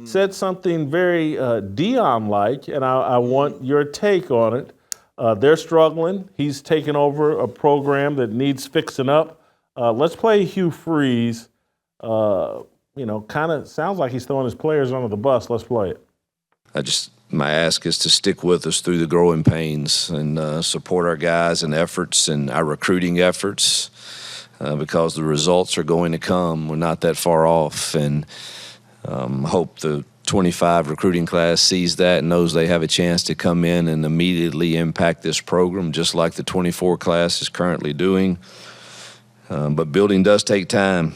said something very Dion-like, and I want your take on it. They're struggling. He's taken over a program that needs fixing up. Let's play Hugh Freeze. Kind of sounds like he's throwing his players under the bus. Let's play it. My ask is to stick with us through the growing pains and support our guys and efforts and our recruiting efforts because the results are going to come. We're not that far off, and hope the 25 recruiting class sees that and knows they have a chance to come in and immediately impact this program, just like the 24 class is currently doing. But building does take time.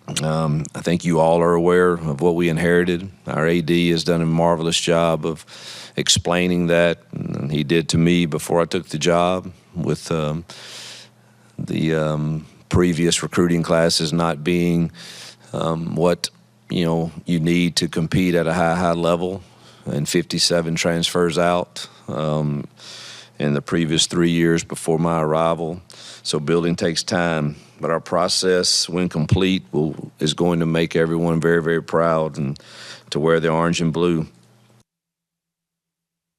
I think you all are aware of what we inherited. Our AD has done a marvelous job of explaining that, and he did to me before I took the job with the previous recruiting classes not being what you need to compete at a high level, and 57 transfers out in the previous 3 years before my arrival. So building takes time, but our process, when complete, is going to make everyone very, very proud and to wear the orange and blue.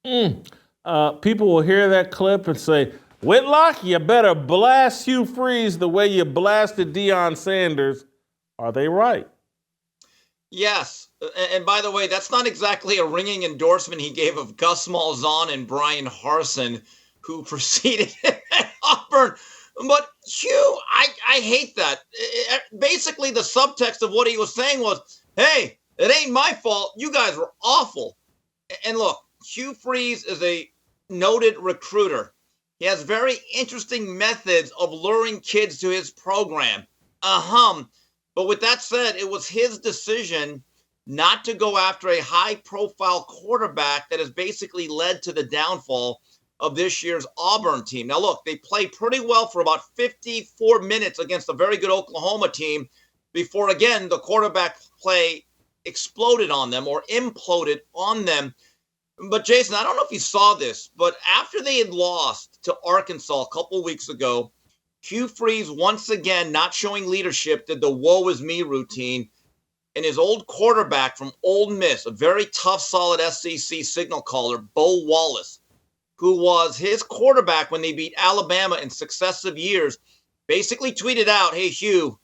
People will hear that clip and say, Whitlock, you better blast Hugh Freeze the way you blasted Deion Sanders. Are they right? Yes. And by the way, that's not exactly a ringing endorsement he gave of Gus Malzahn and Brian Harsin, who preceded him at Auburn. But Hugh, I hate that. Basically, the subtext of what he was saying was, hey, it ain't my fault. You guys were awful. And look, Hugh Freeze is a noted recruiter. He has very interesting methods of luring kids to his program. But with that said, it was his decision not to go after a high-profile quarterback that has basically led to the downfall of this year's Auburn team. Now, look, they played pretty well for about 54 minutes against a very good Oklahoma team before, again, the quarterback play exploded on them or imploded on them. But, Jason, I don't know if you saw this, but after they had lost to Arkansas a couple weeks ago, Hugh Freeze, once again, not showing leadership, did the woe is me routine. And his old quarterback from Ole Miss, a very tough, solid SEC signal caller, Bo Wallace, who was his quarterback when they beat Alabama in successive years, basically tweeted out, hey, Hugh,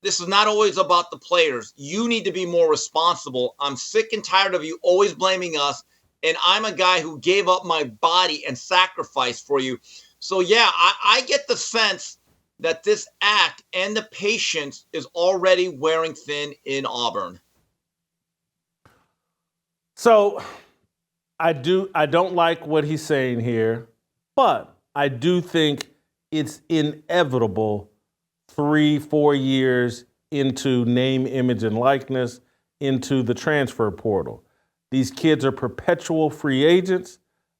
this is not always about the players. You need to be more responsible. I'm sick and tired of you always blaming us. And I'm a guy who gave up my body and sacrificed for you. So, yeah, I get the sense that this act and the patience is already wearing thin in Auburn. So I don't like what he's saying here, but I do think it's inevitable 3-4 years into name, image, and likeness, into the transfer portal. These kids are perpetual free agents.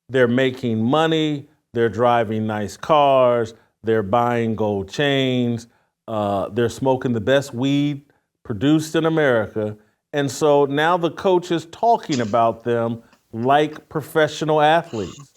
They're making money. They're driving nice cars. They're buying gold chains. They're smoking the best weed produced in America. And so now the coach is talking about them like professional athletes.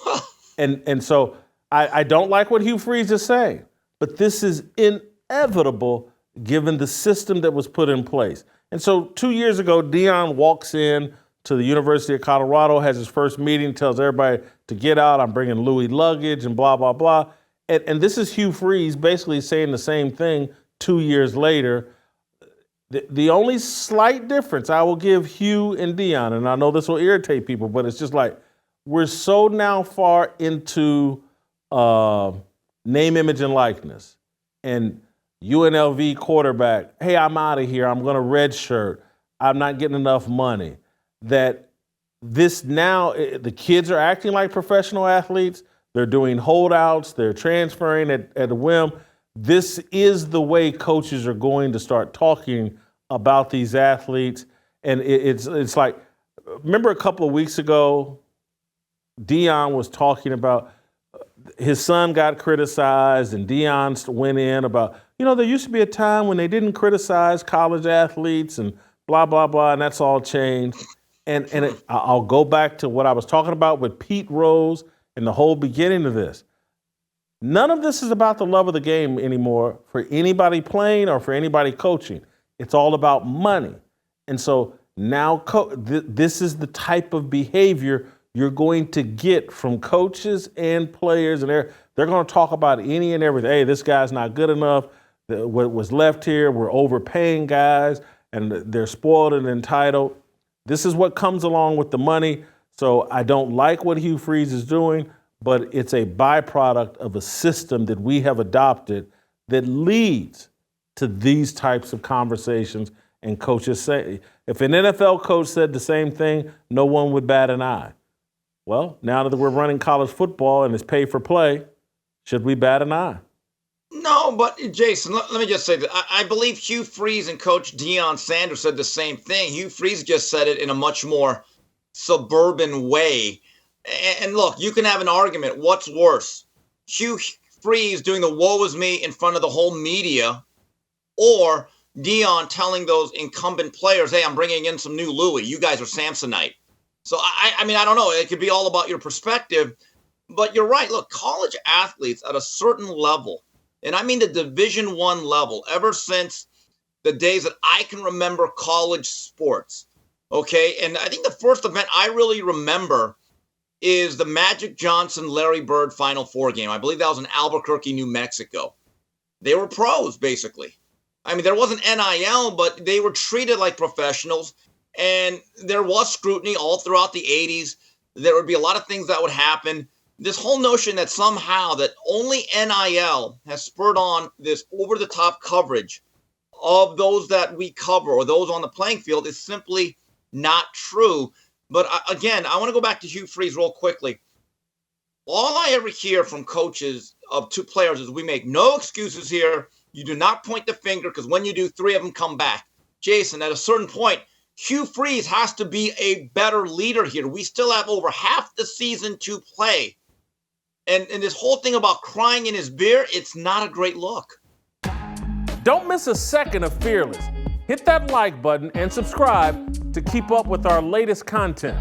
And so I don't like what Hugh Freeze is saying, but this is inevitable given the system that was put in place. And so 2 years ago, Deion walks in to the University of Colorado, has his first meeting, tells everybody to get out. I'm bringing Louis luggage and blah, blah, blah. And this is Hugh Freeze basically saying the same thing 2 years later. The only slight difference I will give Hugh and Deion, and I know this will irritate people, but it's just like we're so now far into name, image, and likeness. And UNLV quarterback, hey, I'm out of here. I'm going to redshirt. I'm not getting enough money. That this now, the kids are acting like professional athletes. They're doing holdouts. They're transferring at a whim. This is the way coaches are going to start talking about these athletes. And it's like, remember a couple of weeks ago, Deion was talking about his son got criticized, and Deion went in about, there used to be a time when they didn't criticize college athletes and blah, blah, blah, and that's all changed. And I'll go back to what I was talking about with Pete Rose and the whole beginning of this. None of this is about the love of the game anymore for anybody playing or for anybody coaching. It's all about money. And so Now, this is the type of behavior you're going to get from coaches and players, and they're going to talk about any and everything. Hey, this guy's not good enough. What was left here, we're overpaying guys, and they're spoiled and entitled. This is what comes along with the money. So I don't like what Hugh Freeze is doing, but it's a byproduct of a system that we have adopted that leads to these types of conversations. And coaches say, if an NFL coach said the same thing, no one would bat an eye. Well, now that we're running college football and it's pay for play, should we bat an eye? No, but Jason, let me just say that I believe Hugh Freeze and Coach Deion Sanders said the same thing. Hugh Freeze just said it in a much more suburban way. And look, you can have an argument. What's worse? Hugh Freeze doing the woe is me in front of the whole media, or Deion telling those incumbent players, hey, I'm bringing in some new Louis. You guys are Samsonite. So, I mean, I don't know. It could be all about your perspective. But you're right. Look, college athletes at a certain level, and I mean the Division I level, ever since the days that I can remember college sports, okay? And I think the first event I really remember is the Magic Johnson-Larry Bird Final Four game. I believe that was in Albuquerque, New Mexico. They were pros, basically. I mean, there wasn't NIL, but they were treated like professionals, and there was scrutiny all throughout the 80s. There would be a lot of things that would happen. This whole notion that somehow that only NIL has spurred on this over-the-top coverage of those that we cover or those on the playing field is simply not true. But again, I want to go back to Hugh Freeze real quickly. All I ever hear from coaches of two players is we make no excuses here. You do not point the finger, because when you do, three of them come back. Jason, at a certain point, Hugh Freeze has to be a better leader here. We still have over half the season to play. And this whole thing about crying in his beer, it's not a great look. Don't miss a second of Fearless. Hit that like button and subscribe to keep up with our latest content.